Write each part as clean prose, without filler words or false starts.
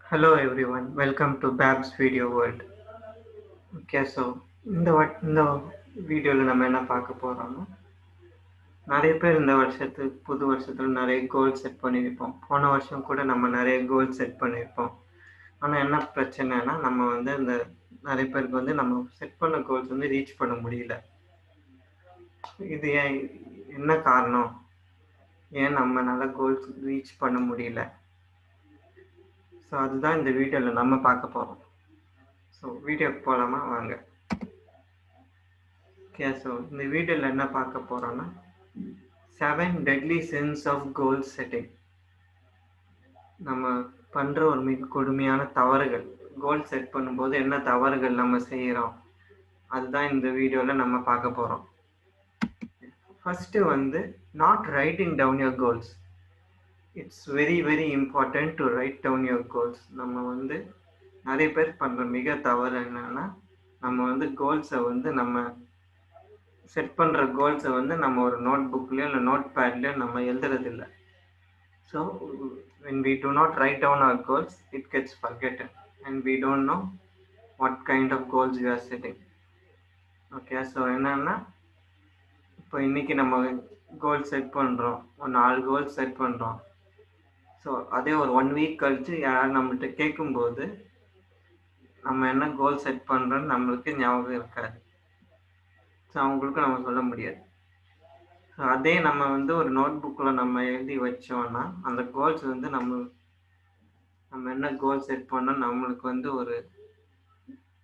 Hello everyone, welcome to Bab's Video World. Okay, so இந்த வீடியோவில் நம்ம என்ன பார்க்க போகிறோம்னா நிறைய பேர் இந்த புது வருஷத்தில் நிறைய கோல் செட் பண்ணியிருப்போம். போன வருஷம் கூட நம்ம நிறைய கோல் செட் பண்ணியிருப்போம். ஆனால் என்ன பிரச்சனைனா நம்ம இந்த நிறைய பேருக்கு நம்ம செட் பண்ண கோல்ஸ் ரீச் பண்ண முடியல. இது என்ன காரணம்? ஏன் நம்மளால கோல்ஸ் ரீச் பண்ண முடியல? ஸோ அதுதான் இந்த வீடியோவில் நம்ம பார்க்க போகிறோம். ஸோ வீடியோக்கு போகலாமா? வாங்க. ஓகே, ஸோ இந்த வீடியோவில் என்ன பார்க்க போகிறோன்னா 7 deadly sins of goal setting. நம்ம பண்ணுற ஒரு மிக கொடுமையான தவறுகள், கோல் செட் பண்ணும்போது என்ன தவறுகள் நம்ம செய்கிறோம், அதுதான் இந்த வீடியோவில் நம்ம பார்க்க போகிறோம். First not writing down your goals. It's very very important to write down your goals. நம்ம நிறைய பேர் பண்ணுற மிக தவறு என்னன்னா, நம்ம கோல்ஸை நம்ம செட் பண்ணுற கோல்ஸை நம்ம ஒரு நோட் புக்லேயோ இல்லை நோட் பேட்லேயோ நம்ம எழுதுறதில்லை. So when we do not write down our goals, it gets forgotten and we don't know what kind of goals we are setting. Okay, so என்னன்னா இப்போ இன்னைக்கு நம்ம கோல் செட் பண்ணுறோம், ஒரு 4 கோல் செட் பண்ணுறோம். ஸோ அதே ஒரு 1 வீக் கழிச்சு யாரும் நம்மகிட்ட கேட்கும்போது நம்ம என்ன கோல் செட் பண்ணுறோன்னு நம்மளுக்கு ஞாபகம் இருக்காது. ஸோ அவங்களுக்கு நம்ம சொல்ல முடியாது. ஸோ அதே நம்ம ஒரு நோட் புக்கில் நம்ம எழுதி வச்சோம்னா அந்த கோல்ஸ் நம்ம என்ன கோல் செட் பண்ணோம் நம்மளுக்கு ஒரு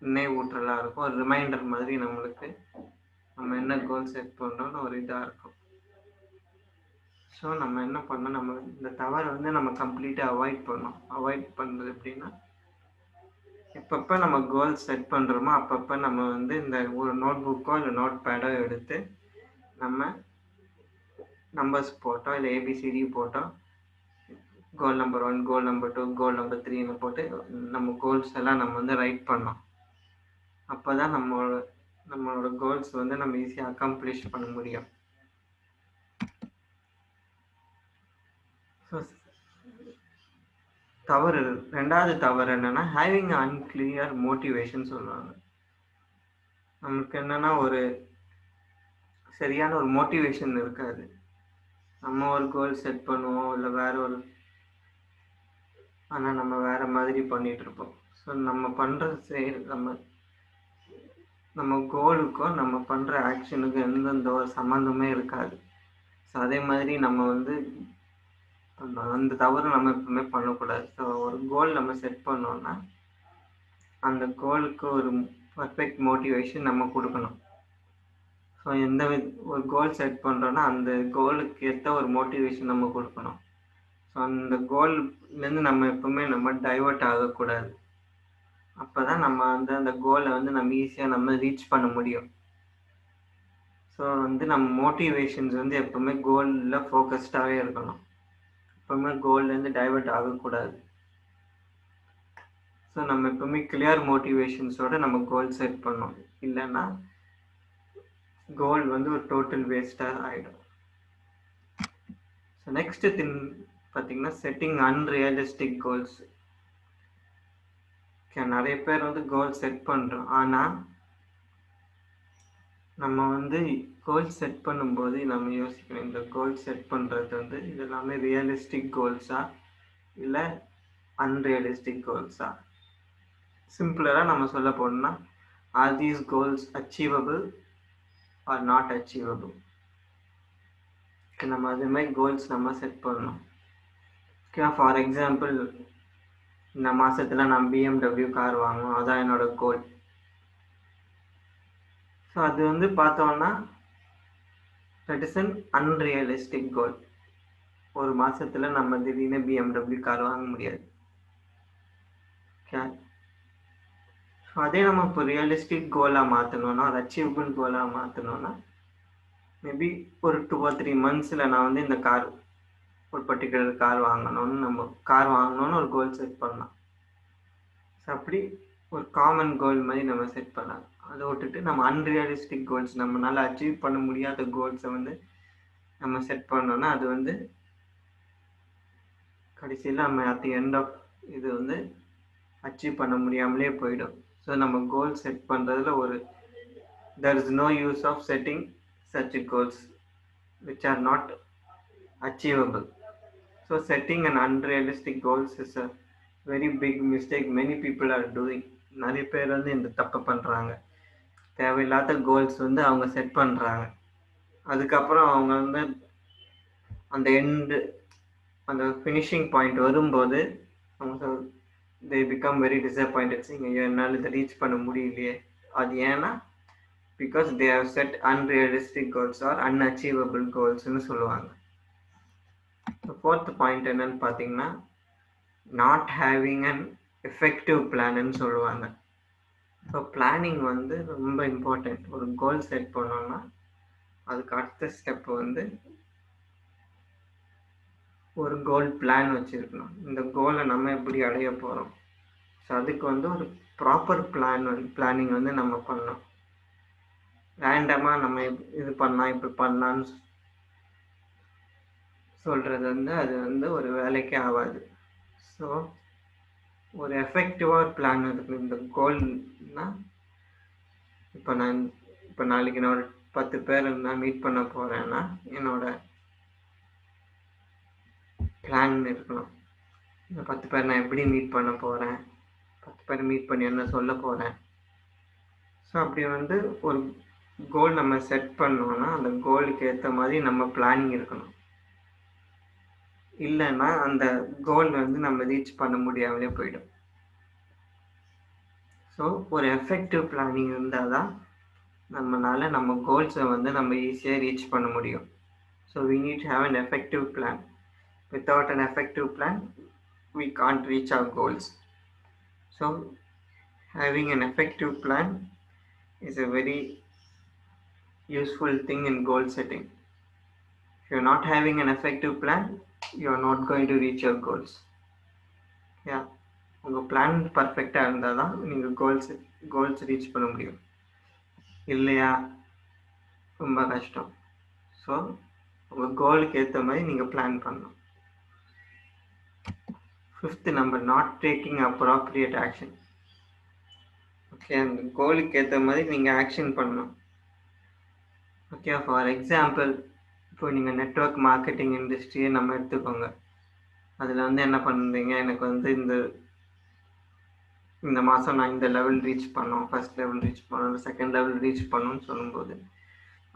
நினைவூட்டலாக இருக்கும், ஒரு ரிமைண்டர் மாதிரி நம்மளுக்கு நம்ம என்ன கோல் செட் பண்ணுறோன்னு ஒரு இதாக இருக்கும். ஸோ நம்ம என்ன பண்ணோம், நம்ம இந்த தவறை நம்ம கம்ப்ளீட்டாக அவாய்ட் பண்ணுறது எப்படின்னா, எப்பப்போ நம்ம கோல் செட் பண்ணுறோமோ அப்பப்போ நம்ம இந்த ஒரு நோட் புக்கோ இல்லை நோட் பேடோ எடுத்து நம்ம நம்பர்ஸ் போட்டோம், இல்லை ஏபிசிடி போட்டோம், goal number 1, goal number 2, goal number 3ன்னு போட்டு நம்ம கோல்ஸ் எல்லாம் நம்ம ரைட் பண்ணோம். அப்போ தான் நம்மளோட கோல்ஸ் நம்ம ஈஸியாக அக்கம்ப்ளிஷ் பண்ண முடியும். ஸோ ரெண்டாவது தவறு என்னன்னா, ஹேவிங் அன்கிளியர் மோட்டிவேஷன் சொல்லுவாங்க. நமக்கு என்னன்னா ஒரு சரியான ஒரு மோட்டிவேஷன் இருக்காது. நம்ம ஒரு கோல் செட் பண்ணுவோம், இல்லை ஆனால் நம்ம வேற மாதிரி பண்ணிட்டு இருப்போம். ஸோ நம்ம பண்ணுற நம்ம கோலுக்கும் நம்ம பண்ணுற ஆக்ஷனுக்கும் எந்தெந்த ஒரு சம்மந்தமே இருக்காது. ஸோ அதே மாதிரி நம்ம அந்த தவறு நம்ம எப்பவுமே பண்ணக்கூடாது. ஸோ ஒரு கோல் நம்ம செட் பண்ணோம்னா அந்த கோலுக்கு ஒரு பர்ஃபெக்ட் மோட்டிவேஷன் நம்ம கொடுக்கணும். ஸோ ஒரு கோல் செட் பண்ணுறோன்னா அந்த கோலுக்கு ஏற்ற ஒரு மோட்டிவேஷன் நம்ம கொடுக்கணும். ஸோ அந்த கோல்லேருந்து நம்ம எப்பவுமே நம்ம டைவர்ட் ஆகக்கூடாது. அப்போ தான் நம்ம அந்த கோலை நம்ம ஈஸியாக நம்ம ரீச் பண்ண முடியும். ஸோ நம்ம மோட்டிவேஷன்ஸ் எப்பவுமே கோலில் ஃபோக்கஸ்டாகவே இருக்கணும். எப்பவுமே கோல்லேருந்து டைவர்ட் ஆகக்கூடாது. ஸோ நம்ம எப்பவுமே கிளியர் மோட்டிவேஷன்ஸோட நம்ம கோல் செட் பண்ணோம், இல்லைன்னா கோல் ஒரு டோட்டல் வேஸ்ட்டாக ஆகிடும். ஸோ நெக்ஸ்ட் திங் பார்த்தீங்கன்னா, செட்டிங் அன்ரியலிஸ்டிக் கோல்ஸ். நிறைய பேர் கோல் செட் பண்ணுறோம், ஆனால் நம்ம கோல் செட் பண்ணும்போது நம்ம யோசிக்கணும், இந்த கோல் செட் பண்ணுறது இது எல்லாமே ரியலிஸ்டிக் கோல்ஸா இல்லை அன்ரியலிஸ்டிக் கோல்ஸா. சிம்பிளராக நம்ம சொல்ல போனோம்னா, are these goals achievable or not achievable. நம்ம அதே மாதிரி கோல்ஸ் நம்ம செட் பண்ணணும். ஃபார் எக்ஸாம்பிள், இந்த மாதத்தில் நான் BMW கார் வாங்கணும், அதான் என்னோட கோல். ஸோ அது பார்த்தோம்னா தட் இஸ் அன் அன்ரியலிஸ்டிக் கோல். ஒரு மாதத்தில் நம்ம திடீர்னு BMW கார் வாங்க முடியாது. ஓகே, ஸோ அதே நம்ம இப்போ ரியலிஸ்டிக் கோலாக மாற்றணும்னா, ஒரு அச்சீவபிள் கோலாக மாற்றணும்னா, மேபி ஒரு 2 or 3 monthஸில் நான் இந்த கார், ஒரு பர்டிகுலர் கார் வாங்கணும்னு ஒரு கோல் செட் பண்ணலாம். ஸோ அப்படி ஒரு காமன் கோல் மாதிரி நம்ம செட் பண்ணலாம். அதை விட்டுட்டு நம்ம அன்ரியலிஸ்டிக் கோல்ஸ், நம்மளால அச்சீவ் பண்ண முடியாத கோல்ஸை நம்ம செட் பண்ணோம்னா அது கடைசியில் நம்ம அட் தி எண்ட் ஆஃப் இது அச்சீவ் பண்ண முடியாமலே போயிடும். ஸோ நம்ம கோல் செட் பண்ணுறதுல there is no use of setting such goals which are not achievable. So setting an unrealistic goals is a very big mistake many people are doing. நிறைய பேர் இந்த தப்பு பண்ணுறாங்க. தேவையில்லாத கோல்ஸ் அவங்க செட் பண்ணுறாங்க. அதுக்கப்புறம் அவங்க அந்த அந்த ஃபினிஷிங் பாயிண்ட் வரும்போது அவங்க they become very disappointed, saying என்னால் இதை ரீச் பண்ண முடியலையே. அது ஏன்னா because they have set unrealistic goals or unachievable goals னு சொல்லுவாங்க. fourth பாயிண்ட் என்னன்னு பார்த்தீங்கன்னா not having an effective plan னு சொல்லுவாங்க. ஸோ பிளானிங் ரொம்ப இம்பார்ட்டண்ட். ஒரு கோல் செட் பண்ணோம்னா அதுக்கு அடுத்த ஸ்டெப் ஒரு கோல் பிளான் வச்சுருக்கணும். இந்த கோலை நம்ம எப்படி அடைய போகிறோம். ஸோ அதுக்கு ஒரு ப்ராப்பர் பிளானிங் நம்ம பண்ணோம். ரேண்டமாக நம்ம இது பண்ணலாம் இப்படி பண்ணலான்னு சொல்கிறது அது ஒரு வேலைக்கே ஆகாது. ஸோ ஒரு எஃபெக்டிவாக பிளான் இருக்குது. இந்த கோல்னா இப்போ நாளைக்கு நான் ஒரு 10 பேர் நான் மீட் பண்ண போகிறேன்னா என்னோட பிளான் இருக்கணும். இந்த 10 பேர் நான் எப்படி மீட் பண்ண போகிறேன், 10 பேர் மீட் பண்ணி என்ன சொல்ல போகிறேன். ஸோ அப்படி ஒரு கோல் நம்ம செட் பண்ணோன்னா அந்த கோலுக்கு ஏற்ற மாதிரி நம்ம பிளானிங் இருக்கணும். இல்லைன்னா அந்த கோல் நம்ம ரீச் பண்ண முடியாமலே போயிடும். ஸோ ஒரு எஃபெக்டிவ் பிளானிங் இருந்தால் தான் நம்மளால நம்ம கோல்ஸை நம்ம ஈஸியாக ரீச் பண்ண முடியும். So we need to have an effective plan. Without an effective plan we can't reach our goals. So having an effective plan is a very useful thing in goal setting. If you're not having an effective plan, you're not going to reach your goals. Yeah, உங்கள் plan பர்ஃபெக்டாக இருந்தால் தான் நீங்கள் goals reach பண்ண முடியும். இல்லையா ரொம்ப கஷ்டம். ஸோ உங்கள் கோலுக்கு ஏற்ற மாதிரி நீங்கள் பிளான் பண்ணணும். 5th number not taking appropriate action. Okay, அந்த கோலுக்கு ஏற்ற மாதிரி நீங்கள் ஆக்ஷன் பண்ணணும். ஓகே, ஃபார் எக்ஸாம்பிள் இப்போ நீங்கள் நெட்வொர்க் மார்க்கெட்டிங் இண்டஸ்ட்ரியை நம்ம எடுத்துக்கோங்க. அதில் என்ன பண்ணுறீங்க, எனக்கு இந்த மாதம் நான் இந்த லெவல் ரீச் பண்ணோம், ஃபர்ஸ்ட் லெவல் ரீச் பண்ணோம், செகண்ட் லெவல் ரீச் பண்ணணும்னு சொல்லும்போது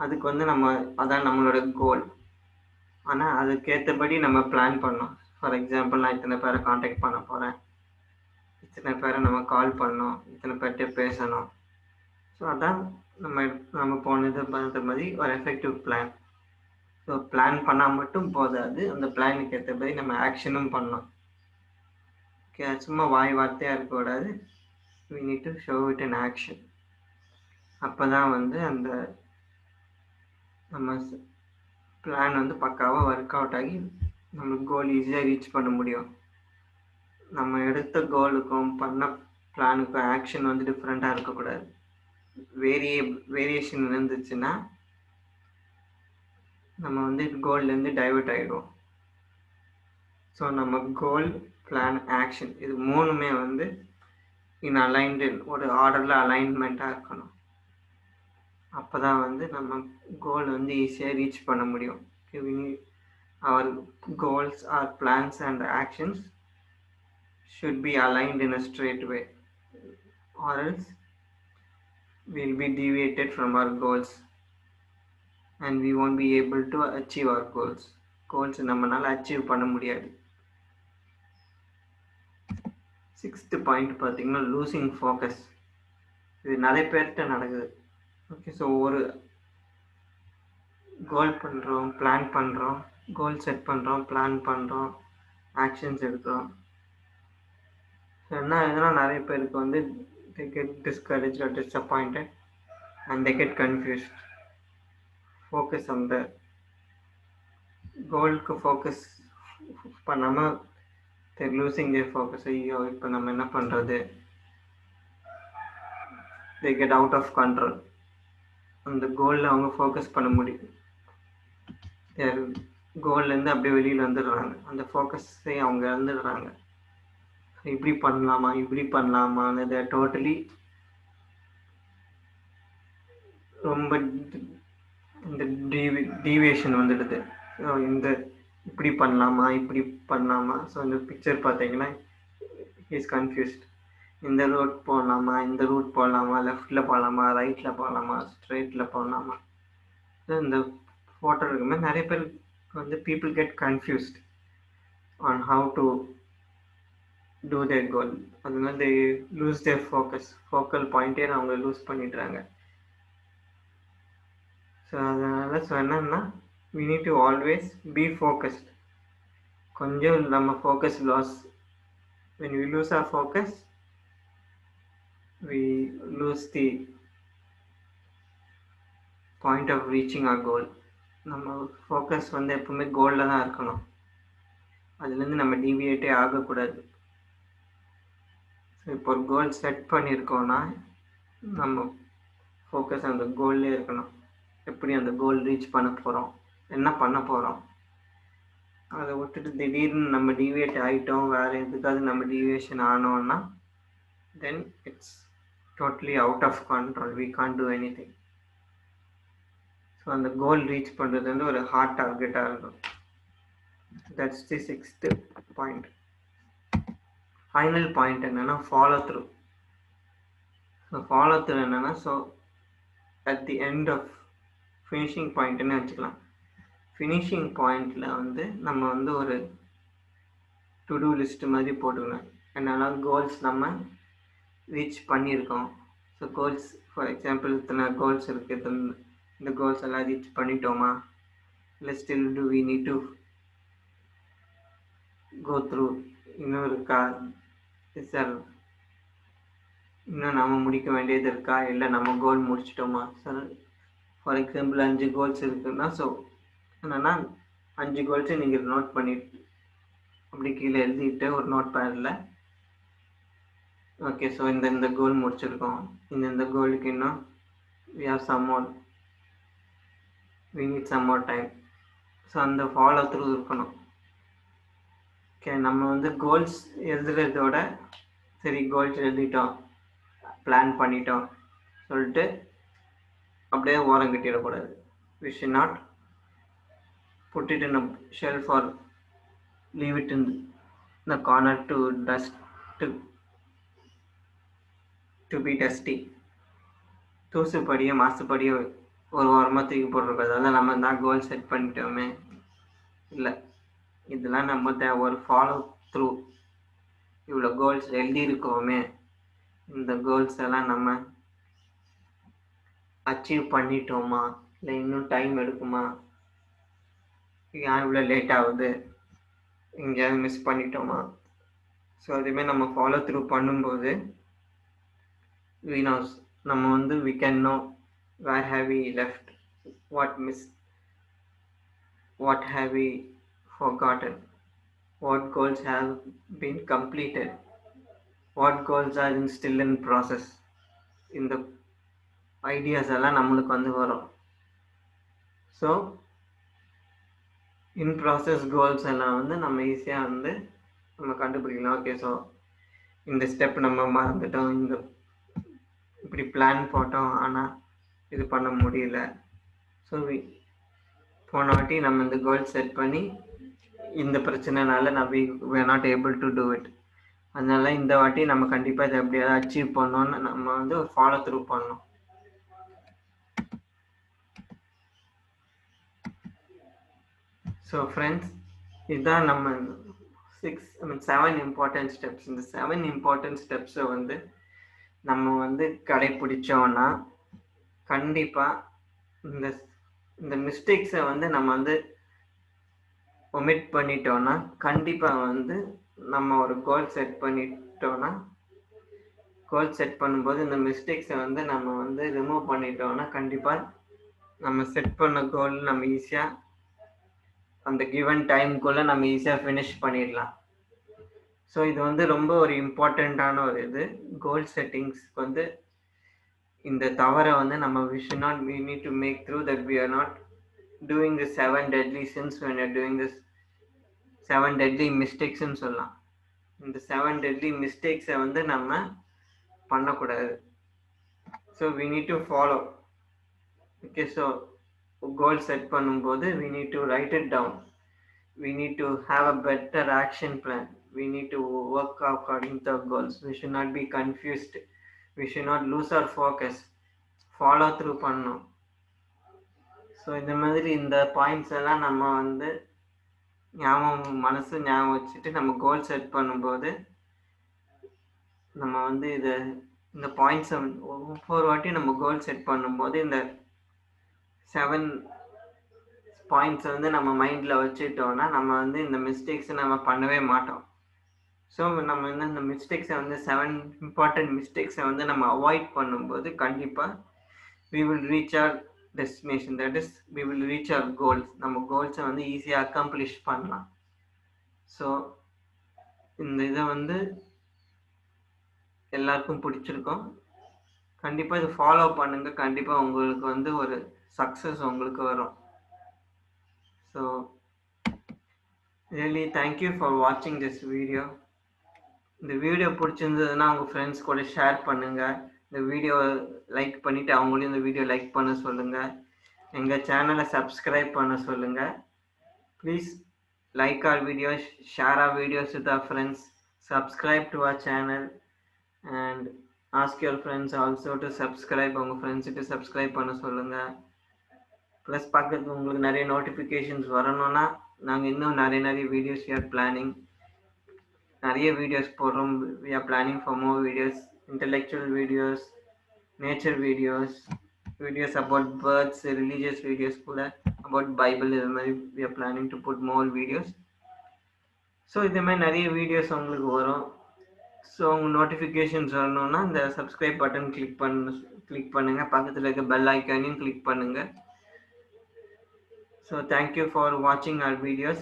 அதுக்கு நம்ம அதான் நம்மளோட கோல். ஆனால் அதுக்கேற்றபடி நம்ம பிளான் பண்ணோம். ஃபார் எக்ஸாம்பிள் நான் இத்தனை பேரை காண்டாக்ட் பண்ண போகிறேன், இத்தனை பேரை நம்ம கால் பண்ணோம், இத்தனை பேர்கிட்ட பேசணும். ஸோ அதான் நம்ம போனது பண்ணுற மாதிரி ஒரு எஃபெக்டிவ் பிளான். ஸோ பிளான் பண்ணால் மட்டும் போதாது, அந்த பிளானுக்கு ஏற்றபடி நம்ம ஆக்ஷனும் பண்ணோம். ஓகே, சும்மா வார்த்தையாக இருக்கக்கூடாது. we need to show it in action. அப்போ தான் அந்த நம்ம பிளான் பக்காவாக ஒர்க் அவுட் ஆகி நம்ம கோல் ஈஸியாக ரீச் பண்ண முடியும். நம்ம எடுத்த கோலுக்கும் பண்ண பிளானுக்கும் ஆக்ஷன் டிஃப்ரெண்ட்டாக இருக்கக்கூடாது. வேரியேஷன் இருந்துச்சுன்னா நம்ம கோல்லேருந்து டைவர்ட் ஆகிடுவோம். ஸோ நம்ம கோல், பிளான், ஆக்ஷன் இது மூணுமே இன் அலைன்டு ஒரு ஆர்டரில் அலைன்மெண்ட்டாக இருக்கணும். அப்போ தான் நம்ம கோல் ஈஸியாக ரீச் பண்ண முடியும். Our goals or plans and actions should be aligned in a straight way, or else we'll be deviated from our goals and we won't be able to achieve our goals நம்மனால achieve பண்ண முடியாது. 6th point பார்த்தீங்கன்னா losing focus. இது நிறைய பேர்கிட்ட நடக்குது. Okay, so ஒரு கோல் பண்ணுறோம், பிளான் பண்ணுறோம், கோல் செட் பண்ணுறோம், பிளான் பண்ணுறோம், ஆக்ஷன்ஸ் எடுக்கிறோம். என்ன ஆகுதுன்னா நிறைய பேருக்கு they get discouraged or disappointed and they get confused. Focus on the கோலுக்கு ஃபோக்கஸ் பண்ணாமல் they're losing their focus. ஐயோ இப்போ நம்ம என்ன பண்ணுறது, they get out of control. அந்த கோலில் அவங்க ஃபோக்கஸ் பண்ண முடியும். கோல்லேருந்து அப்படியே வெளியில் வந்துடுறாங்க, அந்த ஃபோக்கஸை அவங்க இழந்துடுறாங்க. இப்படி பண்ணலாமா இப்படி பண்ணலாமான்னு டோட்டலி ரொம்ப இந்த டீவியேஷன் வந்துடுது. ஸோ இந்த இப்படி பண்ணலாமா இப்படி பண்ணலாமா. ஸோ இந்த பிக்சர் பார்த்தீங்கன்னா இஸ் கன்ஃபியூஸ்ட். இந்த ரூட் போகலாமா இந்த ரூட் போகலாமா, லெஃப்டில் போகலாமா ரைட்டில் போகலாமா ஸ்ட்ரைட்டில் போகலாமா. ஸோ இந்த ஃபோட்டோ இருக்கும்போது நிறைய பேர் வந்து people get confused on how to do their goal. அதனால தே லூஸ் தேர் ஃபோக்கல் பாயிண்டே அவங்க லூஸ் பண்ணிடுறாங்க. ஸோ அதனால் என்னன்னா we need to always be focused. கொஞ்சம் நம்ம focus loss. when we lose our focus we lose the point of reaching our goal. நம்ம focus வந்து எப்பவுமே கோலில் தான் இருக்கணும். அதுலேருந்து நம்ம டீவியேட்டே ஆகக்கூடாது. ஸோ இப்போ ஒரு கோல் செட் பண்ணியிருக்கோன்னா நம்ம ஃபோக்கஸ் அந்த கோல்லே இருக்கணும். எப்படி அந்த கோல் ரீச் பண்ண போகிறோம், என்ன பண்ண போகிறோம். அதை விட்டுட்டு திடீர்னு நம்ம டீவியேட் ஆகிட்டோம், வேறு எதுக்காவது நம்ம டீவியேஷன் ஆனோன்னா then it's totally out of control. We can't do anything. So அந்த கோல் ரீச் பண்ணுறது வந்து ஒரு ஹார்ட் டார்கெட்டாக இருக்கும். That's the 6th point. Final point என்னென்னா follow through. So follow through என்னென்னா, so at the end of finishing பாயிண்ட்டுன்னு வச்சுக்கலாம். ஃபினிஷிங் பாயிண்டில் வந்து நம்ம வந்து ஒரு டு டூ லிஸ்ட்டு மாதிரி போட்டுக்கணும். என்னென்னா கோல்ஸ் நம்ம ரீச் பண்ணியிருக்கோம். ஸோ கோல்ஸ் ஃபார் எக்ஸாம்பிள் இத்தனை கோல்ஸ் இருக்குது, இந்த கோல்ஸ் எல்லாம் ரீச் பண்ணிட்டோமா, இல்லை still do we need to go through, இன்னும் இருக்கா, சார் இன்னும் நம்ம முடிக்க வேண்டியது இருக்கா, இல்லை நம்ம கோல் முடிச்சிட்டோமா. சார் ஃபார் எக்ஸாம்பிள் 5 கோல்ஸ் இருக்குன்னா, ஸோ என்னென்னா 5 கோல்ஸை நீங்கள் நோட் பண்ணிட்டு அப்படி கீழே எழுதிட்டு ஒரு நோட் பேடில் ஓகே ஸோ இந்த கோல் முடிச்சிருக்கோம், இந்த கோலுக்கு இன்னும் we have some more, we need some more time. So அந்த ஃபாலோ த்ரூ இருக்கணும். ஓகே நம்ம வந்து கோல்ஸ் எழுதுறதோட சரி கோல்ஸ் எழுதிட்டோம் பிளான் பண்ணிட்டோம் சொல்லிட்டு அப்படியே ஓரம் கட்டிடக்கூடாது. we should not put it in a shelf or leave it in the corner to dust to be dusty. தூசுப்படியை மாசுப்படியை ஒரு ஓரமாக தூக்கி போட்டிருக்காது. அதெல்லாம் நம்ம தான் கோல் செட் பண்ணிட்டோமே, இல்லை இதெல்லாம் நம்ம ஒரு ஃபாலோ த்ரூ. இவ்வளோ கோல்ஸ் எழுதியிருக்கோமே, இந்த கோல்ஸ் எல்லாம் நம்ம அச்சீவ் பண்ணிட்டோமா, இல்லை இன்னும் டைம் எடுக்குமா, ஏன் இவ்வளோ லேட் ஆகுது, எங்கேயாவது மிஸ் பண்ணிட்டோமா. ஸோ அதுமாரி நம்ம ஃபாலோ த்ரூ பண்ணும்போது we knows நம்ம வந்து we can know where have we left, what missed, what have we forgotten, what goals have been completed, what goals are still in process. இந்த ideas எல்லாம் நம்மளுக்கு வந்து வரும். ஸோ இன் ப்ராசஸ் கோல்ஸ் எல்லாம் வந்து நம்ம ஈஸியாக வந்து நம்ம கண்டுபிடிக்கலாம். ஓகே ஸோ இந்த ஸ்டெப் நம்ம மறந்துட்டோம், இந்த இப்படி பிளான் போட்டோம் ஆனால் இது பண்ண முடியல. ஸோ போன வாட்டி நம்ம இந்த கோல் செட் பண்ணி இந்த பிரச்சனைனால we are not able to do it. அதனால இந்த வாட்டி நம்ம கண்டிப்பாக இதை எப்படியாவது அச்சீவ் பண்ணோன்னு நம்ம வந்து ஒரு ஃபாலோ த்ரூ பண்ணோம். ஸோ ஃப்ரெண்ட்ஸ் இதுதான் நம்ம 7 இம்பார்ட்டன்ட் ஸ்டெப்ஸ். இந்த 7 இம்பார்ட்டன்ட் ஸ்டெப்ஸை வந்து நம்ம வந்து கடைப்பிடிச்சோன்னா கண்டிப்பாக இந்த மிஸ்டேக்ஸை வந்து நம்ம வந்து ஒமிட் பண்ணிட்டோன்னா கண்டிப்பாக வந்து நம்ம ஒரு கோல் செட் பண்ணிட்டோன்னா, கோல் செட் பண்ணும்போது இந்த மிஸ்டேக்ஸை வந்து நம்ம வந்து ரிமூவ் பண்ணிட்டோன்னா கண்டிப்பாக நம்ம செட் பண்ண கோல் நம்ம ஈஸியாக அந்த கிவன் டைமுக்குள்ளே நம்ம ஈஸியாக ஃபினிஷ் பண்ணிடலாம். ஸோ இது வந்து ரொம்ப ஒரு இம்பார்ட்டண்ட்டான ஒரு இது. கோல் செட்டிங்ஸ்க்கு வந்து இந்த தவறை வந்து நம்ம we need to make through that we are not doing the 7 deadly sins when you're doing this 7 deadly mistakes ன்னு சொல்லலாம். இந்த 7 deadly mistakes வந்து நம்ம பண்ணக்கூடாது. So we need to follow. Okay, so goal set பண்ணும்போது we need to write it down. We need to have a better action plan. We need to work according to our goals. We should not be confused. We should not lose our focus. Follow through பண்ணணும். So இந்த மாதிரி இந்த points எல்லாம் நம்ம வந்து ஞாபகம் வச்சுட்டு நம்ம கோல் செட் பண்ணும்போது நம்ம வந்து இந்த பாயிண்ட்ஸை ஒவ்வொரு வாட்டியும் நம்ம கோல் செட் பண்ணும்போது இந்த 7 பாயிண்ட்ஸ் வந்து நம்ம மைண்டில் வச்சுட்டோம்னா நம்ம வந்து இந்த மிஸ்டேக்ஸை நம்ம பண்ணவே மாட்டோம். ஸோ நம்ம வந்து இந்த மிஸ்டேக்ஸை வந்து 7 இம்பார்ட்டன்ட் மிஸ்டேக்ஸை வந்து நம்ம அவாய்ட் பண்ணும்போது கண்டிப்பாக we will reach our destination, that is we will reach our goals. நம்ம கோல்ஸை வந்து ஈஸியாக அக்கம்ப்ளிஷ் பண்ணலாம். ஸோ இந்த இதை வந்து எல்லாருக்கும் பிடிச்சிருக்கும். கண்டிப்பாக இதை ஃபாலோ பண்ணுங்க. கண்டிப்பாக உங்களுக்கு வந்து ஒரு சக்ஸஸ் உங்களுக்கு வரும். ஸோ ரியலி தேங்க்யூ ஃபார் வாட்சிங் திஸ் வீடியோ. இந்த வீடியோ பிடிச்சிருந்ததுன்னா உங்கள் ஃப்ரெண்ட்ஸ் கூட ஷேர் பண்ணுங்கள். இந்த வீடியோ லைக் பண்ணிவிட்டு அவங்களையும் இந்த வீடியோ லைக் பண்ண சொல்லுங்கள். எங்கள் சேனலை சப்ஸ்கிரைப் பண்ண சொல்லுங்கள். Please like our videos, share our videos with our friends, subscribe to our channel and ask your friends also to subscribe. உங்கள் ஃப்ரெண்ட்ஸுக்கு சப்ஸ்கிரைப் பண்ண சொல்லுங்கள். ப்ளஸ் பக்கத்து உங்களுக்கு நிறைய நோட்டிஃபிகேஷன்ஸ் வரணும்னா நாங்கள் இன்னும் நிறைய வீடியோஸ் we are planning. நிறைய வீடியோஸ் போடுறோம். we are planning for more videos, intellectual videos, nature videos, videos about birds, religious videos கூட about Bible. இது மாதிரி we are planning to put more videos. So இதே மாதிரி நிறைய வீடியோஸ் உங்களுக்கு வரும். ஸோ உங்கள் நோட்டிஃபிகேஷன்ஸ் வரணும்னா இந்த சப்ஸ்கிரைப் பட்டன் கிளிக் பண்ணுங்கள். பக்கத்தில் இருக்க பெல் ஐக்கானையும் கிளிக் பண்ணுங்கள். ஸோ தேங்க்யூ ஃபார் வாட்சிங் our videos.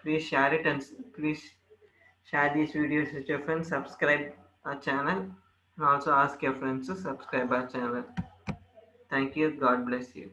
Please share it and please share these videos with your friends. Subscribe our channel and also ask your friends to subscribe our channel. Thank you. God bless you.